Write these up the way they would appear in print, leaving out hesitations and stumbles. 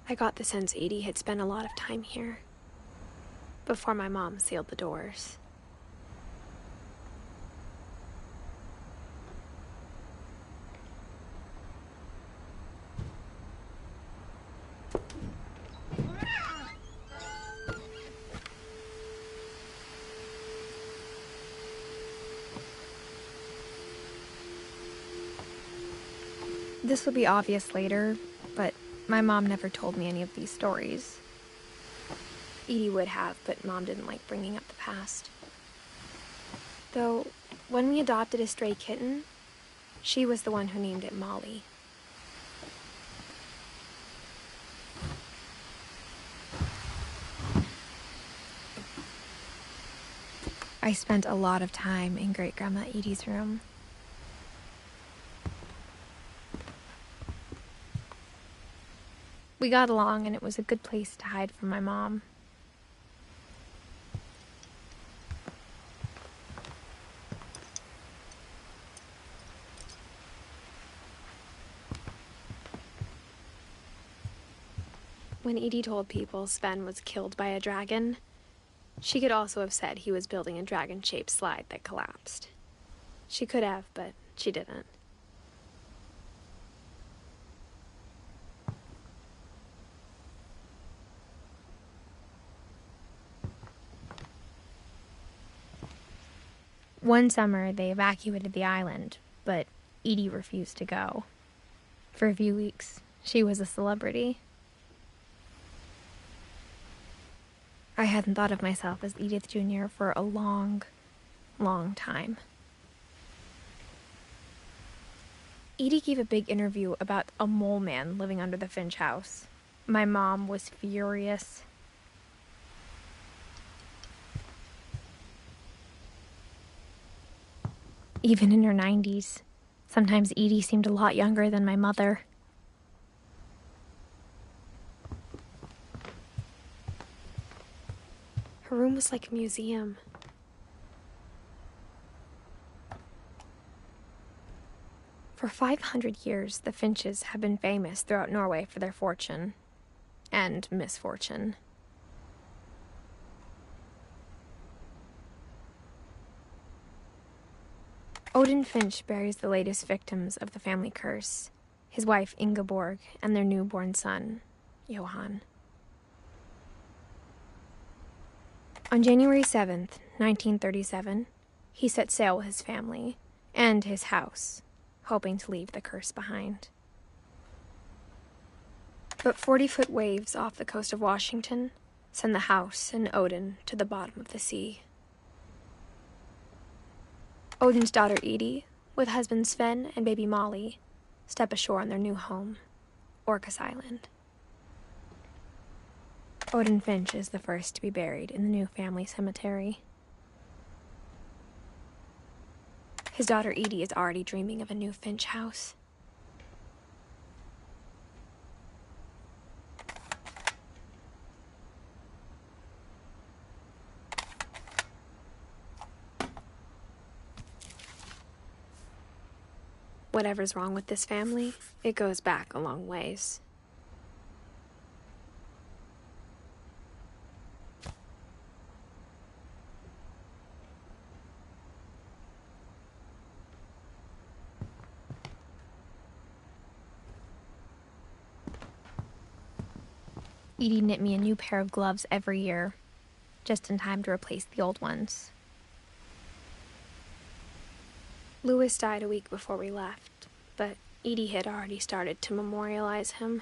I got the sense Edie had spent a lot of time here before my mom sealed the doors. This will be obvious later, but my mom never told me any of these stories. Edie would have, but Mom didn't like bringing up the past. Though, when we adopted a stray kitten, she was the one who named it Molly. I spent a lot of time in Great-Grandma Edie's room. We got along, and it was a good place to hide from my mom. When Edie told people Sven was killed by a dragon, she could also have said he was building a dragon-shaped slide that collapsed. She could have, but she didn't. One summer, they evacuated the island, but Edie refused to go. For a few weeks, she was a celebrity. I hadn't thought of myself as Edith Jr. for a long, long time. Edie gave a big interview about a mole man living under the Finch house. My mom was furious. Even in her 90s, sometimes Edie seemed a lot younger than my mother. Her room was like a museum. For 500 years, the Finches have been famous throughout Norway for their fortune and misfortune. Odin Finch buries the latest victims of the family curse, his wife Ingeborg and their newborn son, Johan. On January 7th, 1937, he set sail with his family and his house, hoping to leave the curse behind. But 40-foot waves off the coast of Washington send the house and Odin to the bottom of the sea. Odin's daughter Edie, with husband Sven and baby Molly, step ashore on their new home, Orcas Island. Odin Finch is the first to be buried in the new family cemetery. His daughter Edie is already dreaming of a new Finch house. Whatever's wrong with this family, it goes back a long ways. Edie knit me a new pair of gloves every year, just in time to replace the old ones. Louis died a week before we left, but Edie had already started to memorialize him.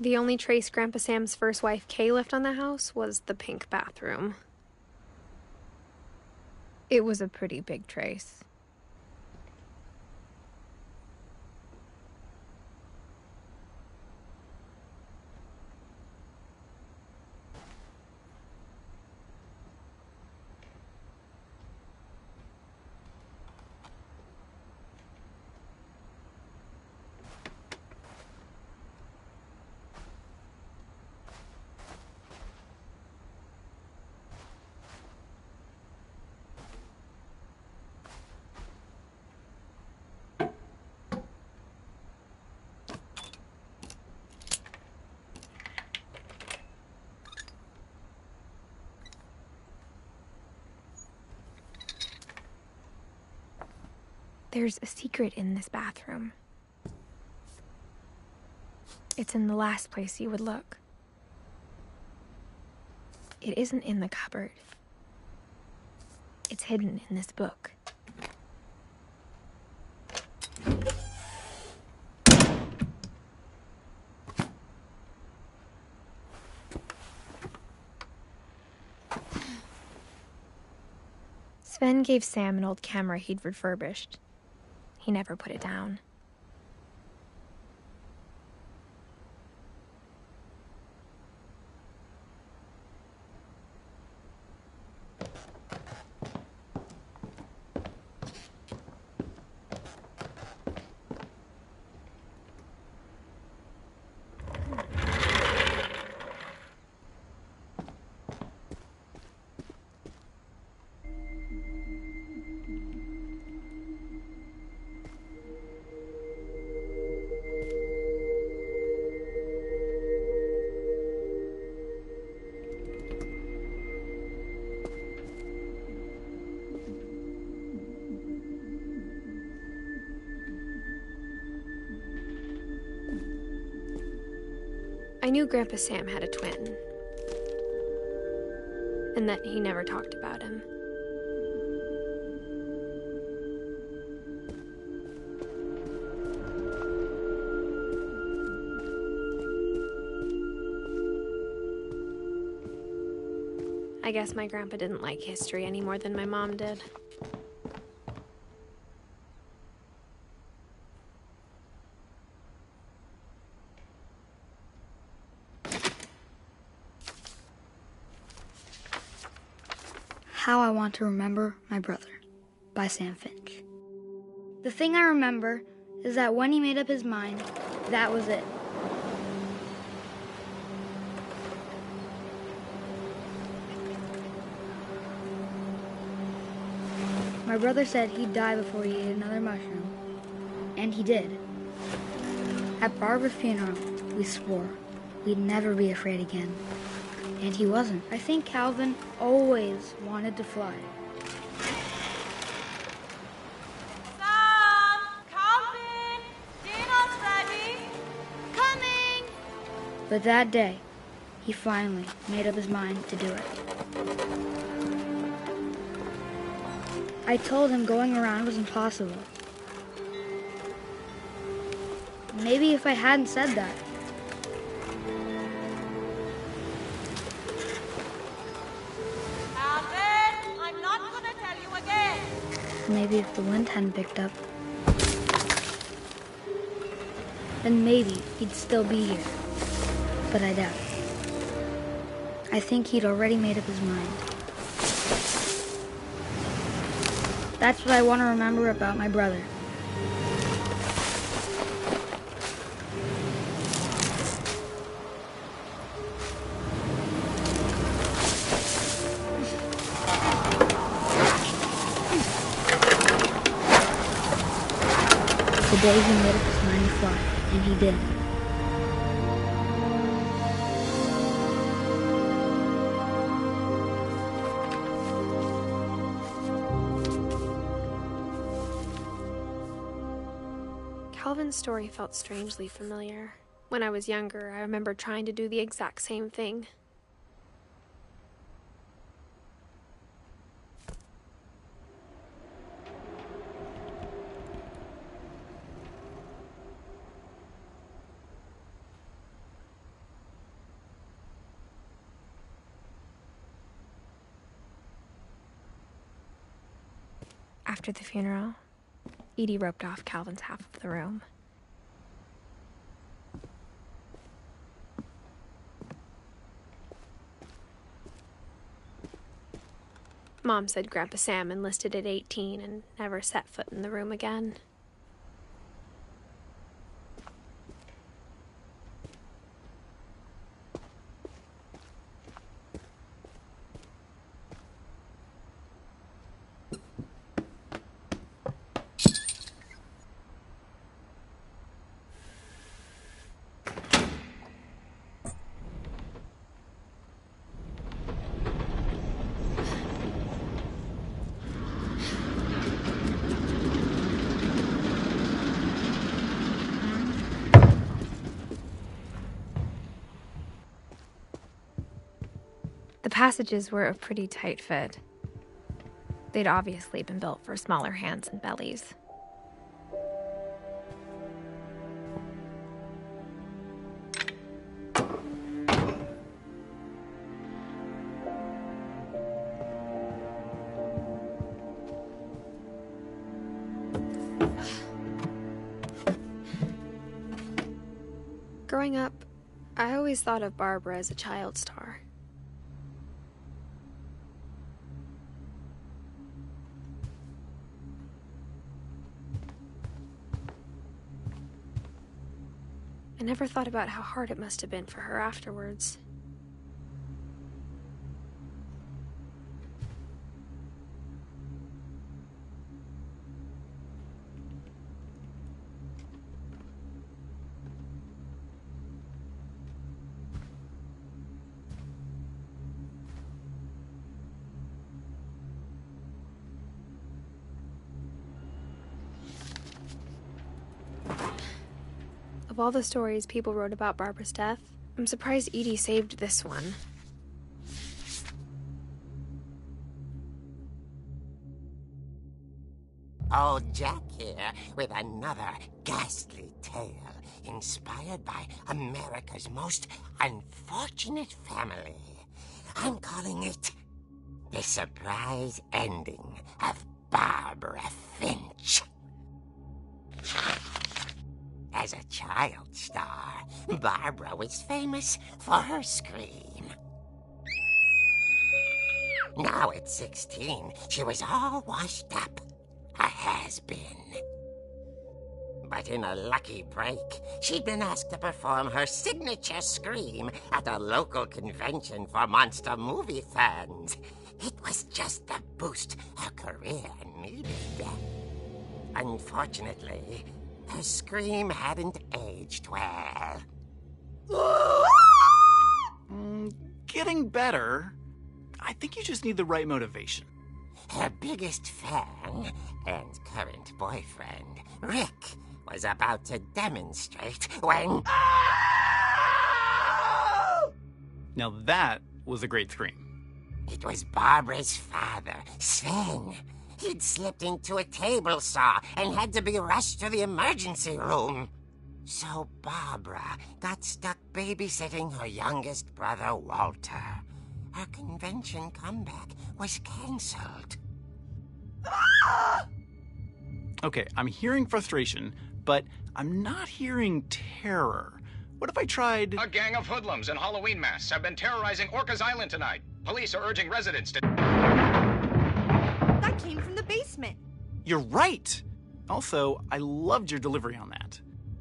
The only trace Grandpa Sam's first wife, Kay, left on the house was the pink bathroom. It was a pretty big trace. There's a secret in this bathroom. It's in the last place you would look. It isn't in the cupboard. It's hidden in this book. Sven gave Sam an old camera he'd refurbished. He never put it down. I knew Grandpa Sam had a twin, and that he never talked about him. I guess my grandpa didn't like history any more than my mom did. How I Want to Remember My Brother by Sam Finch. The thing I remember is that when he made up his mind, that was it. My brother said he'd die before he ate another mushroom, and he did. At Barbara's funeral, we swore we'd never be afraid again. And he wasn't. I think Calvin always wanted to fly. Sam! Calvin! Dinner's ready! Coming! But that day, he finally made up his mind to do it. I told him going around was impossible. Maybe if I hadn't said that, maybe if the wind hadn't picked up, then maybe he'd still be here. But I doubt it. I think he'd already made up his mind. That's what I want to remember about my brother. The day he made up his mind to fly, and he did. Calvin's story felt strangely familiar. When I was younger, I remember trying to do the exact same thing. After the funeral, Edie roped off Calvin's half of the room. Mom said Grandpa Sam enlisted at 18 and never set foot in the room again. passages were a pretty tight fit. They'd obviously been built for smaller hands and bellies. Growing up, I always thought of Barbara as a child star. I never thought about how hard it must have been for her afterwards. Of all the stories people wrote about Barbara's death, I'm surprised Edie saved this one. Old Jack here with another ghastly tale inspired by America's most unfortunate family. I'm calling it The Surprise Ending of Barbara Finch. As a child star, Barbara was famous for her scream. Now at 16, she was all washed up, a has-been. But in a lucky break, she'd been asked to perform her signature scream at a local convention for monster movie fans. It was just the boost her career needed. Unfortunately, her scream hadn't aged well. Getting better. I think you just need the right motivation. Her biggest fan and current boyfriend, Rick, was about to demonstrate when... Now that was a great scream. It was Barbara's father, Sven. He'd slipped into a table saw and had to be rushed to the emergency room. So Barbara got stuck babysitting her youngest brother, Walter. Her convention comeback was cancelled. Okay, I'm hearing frustration, but I'm not hearing terror. What if I tried... A gang of hoodlums in Halloween masks have been terrorizing Orcas Island tonight. Police are urging residents to... That came from the basement. You're right! Also, I loved your delivery on that.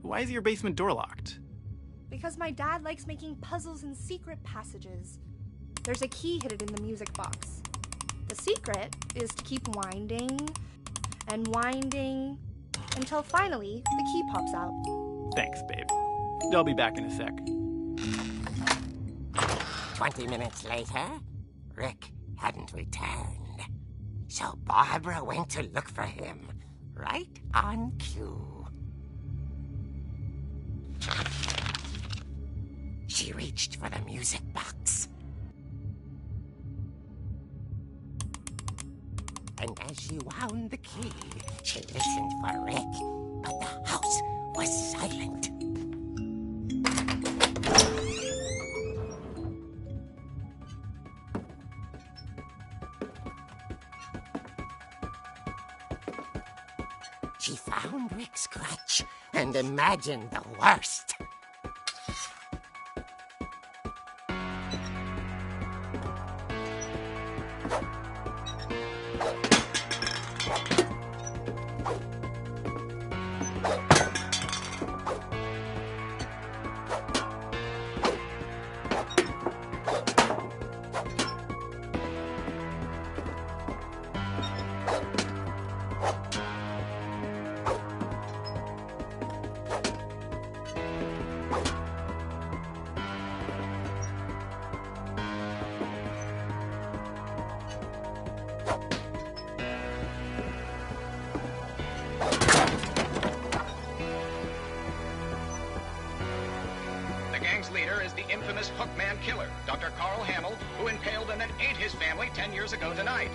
Why is your basement door locked? Because my dad likes making puzzles and secret passages. There's a key hidden in the music box. The secret is to keep winding and winding until finally the key pops out. Thanks, babe. I'll be back in a sec. 20 minutes later, Rick hadn't returned. So Barbara went to look for him, right on cue. She reached for the music box. And as she wound the key, she listened for Rick, but the house was silent. She found Rick's crutch and imagined the worst. is the infamous Hookman killer, Dr. Carl Hamill, who impaled and then ate his family 10 years ago tonight.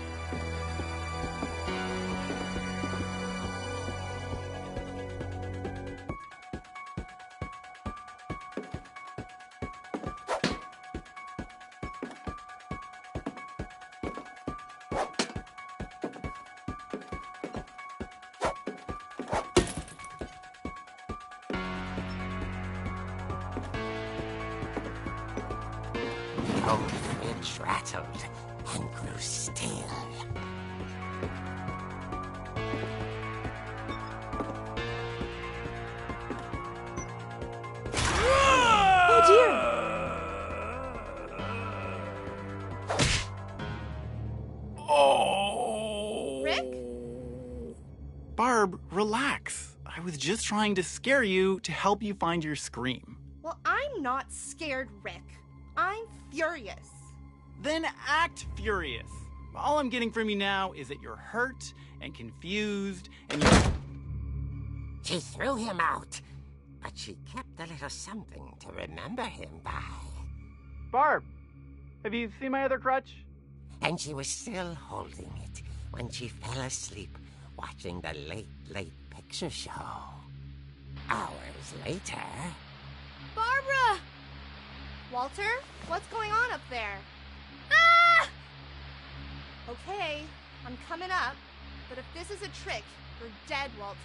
It rattled and grew still. Oh dear! Oh! Rick? Barb, relax. I was just trying to scare you to help you find your scream. Well, I'm not scared, Rick. I'm furious. Then act furious. All I'm getting from you now is that you're hurt and confused and you... She threw him out, but she kept a little something to remember him by. Barb, have you seen my other crutch? And she was still holding it when she fell asleep watching the late picture show. Hours later... Barbara! Walter, what's going on up there? Ah! Okay, I'm coming up, but if this is a trick, you're dead, Walter.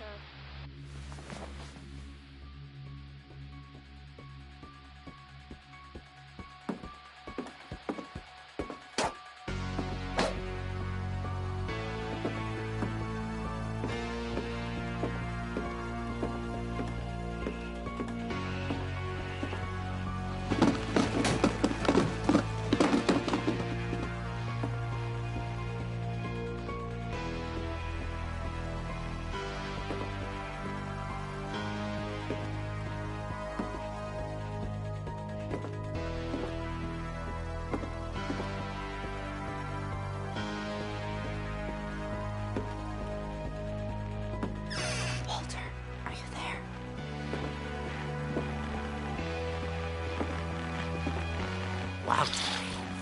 Walter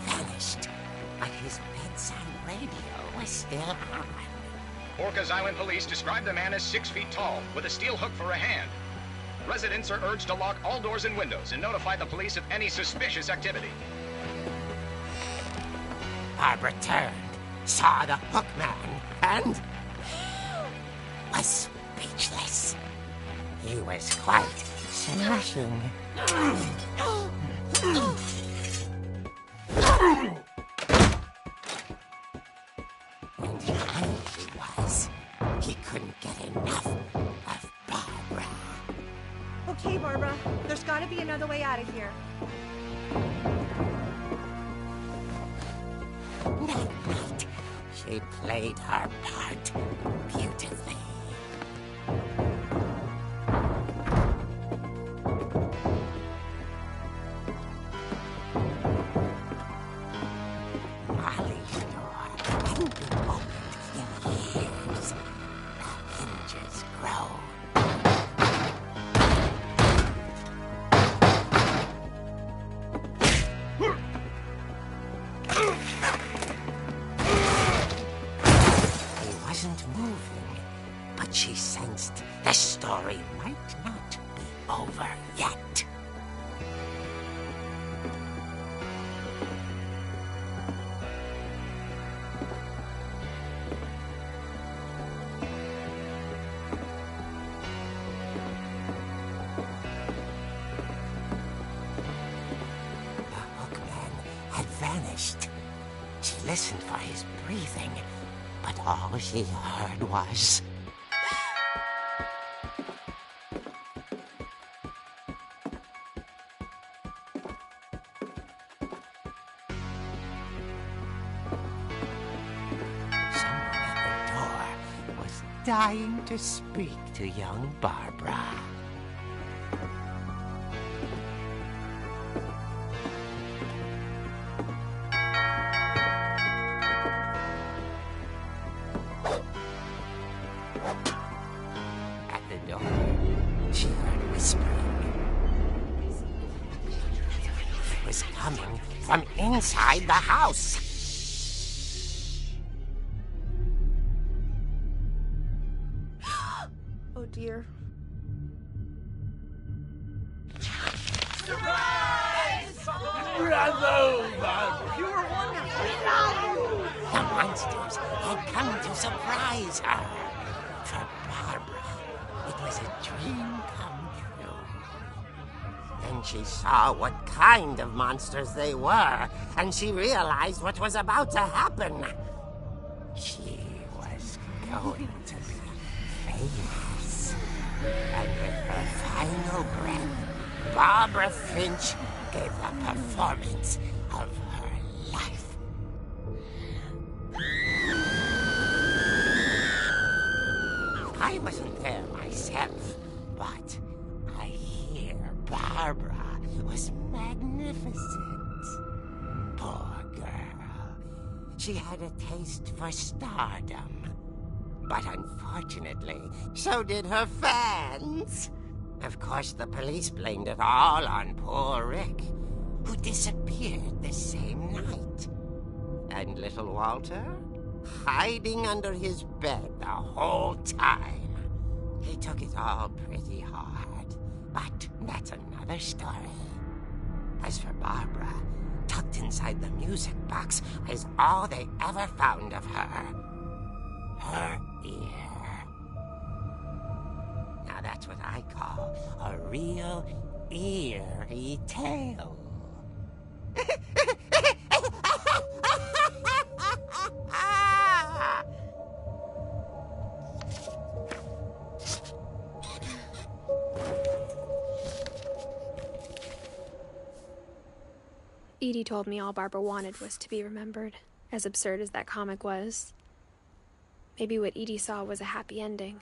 vanished, but his bedside radio was still on. Orcas Island police describe the man as 6 feet tall, with a steel hook for a hand. Residents are urged to lock all doors and windows and notify the police of any suspicious activity. Barbara turned, saw the hook man, and was speechless. He was quite smashing. And he was. He couldn't get enough of Barbara. Okay, Barbara, there's gotta be another way out of here. That night, she played her part beautifully. Molly's door hadn't been opened in years. The hinges groaned. He wasn't moving, but she sensed the story might not be over yet. The hookman had vanished. She listened for his breathing, but all she heard was... Someone at the door was dying to speak to young Barbara. At the door, she heard whispering. inside the house. Oh dear. Bravo, Barbara! You were wonderful! The monsters had come to surprise her. For Barbara, it was a dream come true. Then she saw what kind of monsters they were, and she realized what was about to happen. She was going to be famous. And with her final breath, Barbara Finch gave the performance of her life. I wasn't there myself, but I hear Barbara was magnificent. Poor girl. She had a taste for stardom. But unfortunately, so did her fans. Of course, the police blamed it all on poor Rick, who disappeared the same night. And little Walter, hiding under his bed the whole time. He took it all pretty hard, but that's another story. As for Barbara, tucked inside the music box is all they ever found of her. Her ear. Now that's what I call a real eerie tale. Edie told me all Barbara wanted was to be remembered, as absurd as that comic was. Maybe what Edie saw was a happy ending.